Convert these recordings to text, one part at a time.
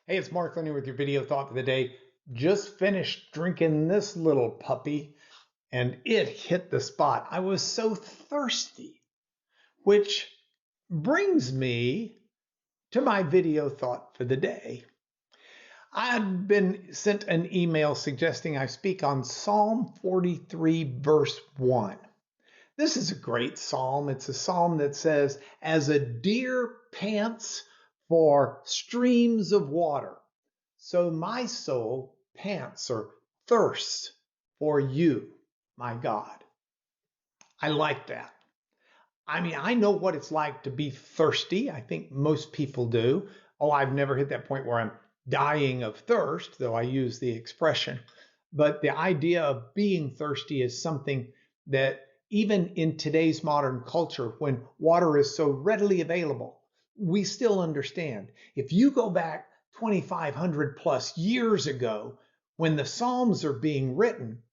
Hey, it's Mark Lenny with your video thought for the day. Just finished drinking this little puppy and it hit the spot. I was so thirsty, which brings me to my video thought for the day. I'd been sent an email suggesting I speak on Psalm 43, verse 1. This is a great psalm. It's a psalm that says, "As a deer pants for streams of water, so my soul pants or thirsts for you, my God." I like that. I mean, I know what it's like to be thirsty. I think most people do. Oh, I've never hit that point where I'm dying of thirst, though I use the expression. But the idea of being thirsty is something that even in today's modern culture, when water is so readily available, we still understand. If you go back 2,500 plus years ago, when the Psalms are being written,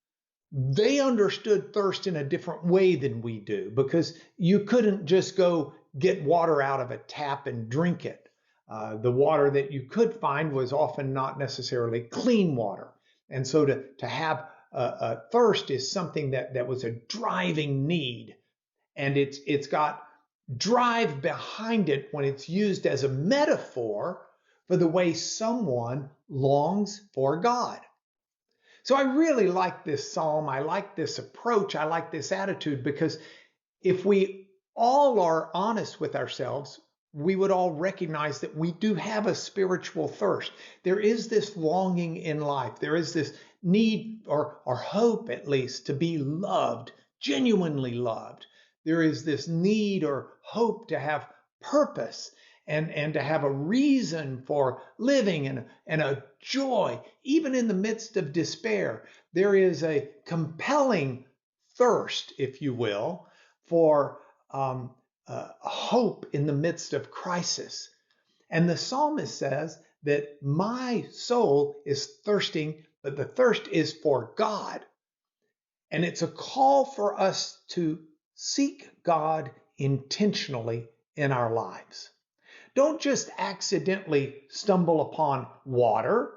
they understood thirst in a different way than we do because you couldn't just go get water out of a tap and drink it. The water that you could find was often not necessarily clean water. And so to have a thirst is something that was a driving need. And it's got drive behind it when it's used as a metaphor for the way someone longs for God. So I really like this psalm. I like this approach. I like this attitude because if we all are honest with ourselves, we would all recognize that we do have a spiritual thirst. There is this longing in life. There is this need or hope, at least, to be loved, genuinely loved. There is this need or hope to have purpose and to have a reason for living and a joy, even in the midst of despair. There is a compelling thirst, if you will, for hope in the midst of crisis. And the psalmist says that my soul is thirsting, but the thirst is for God. And it's a call for us to seek God intentionally in our lives. Don't just accidentally stumble upon water.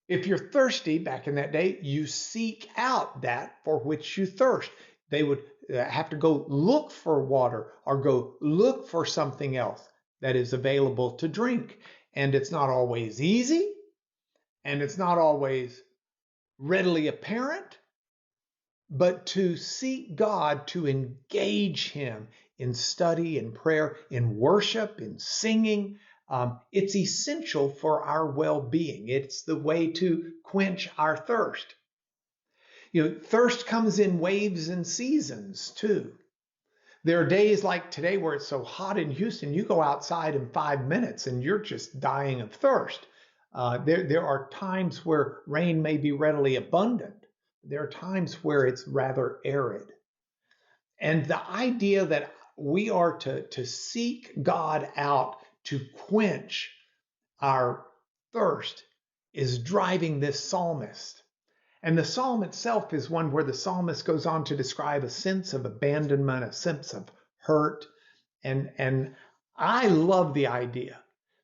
If you're thirsty, back in that day, you seek out that for which you thirst. They would have to go look for water or go look for something else that is available to drink. And it's not always easy, and it's not always readily apparent, but to seek God, to engage Him in study, in prayer, in worship, in singing, it's essential for our well-being. It's the way to quench our thirst. You know, thirst comes in waves and seasons too. There are days like today where it's so hot in Houston, you go outside in 5 minutes and you're just dying of thirst. There are times where rain may be readily abundant. There are times where it's rather arid. And the idea that we are to seek God out to quench our thirst is driving this psalmist. And the psalm itself is one where the psalmist goes on to describe a sense of abandonment, a sense of hurt. And I love the idea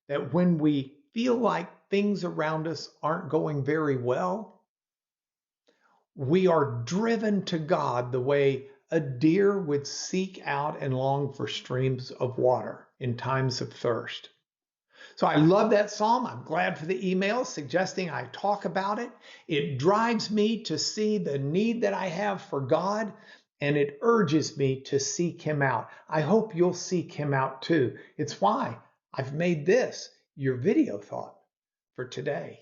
that when we feel like things around us aren't going very well, we are driven to God the way a deer would seek out and long for streams of water in times of thirst. So I love that psalm. I'm glad for the email suggesting I talk about it. It drives me to see the need that I have for God, and it urges me to seek Him out. I hope you'll seek Him out too. It's why I've made this your video thought for today.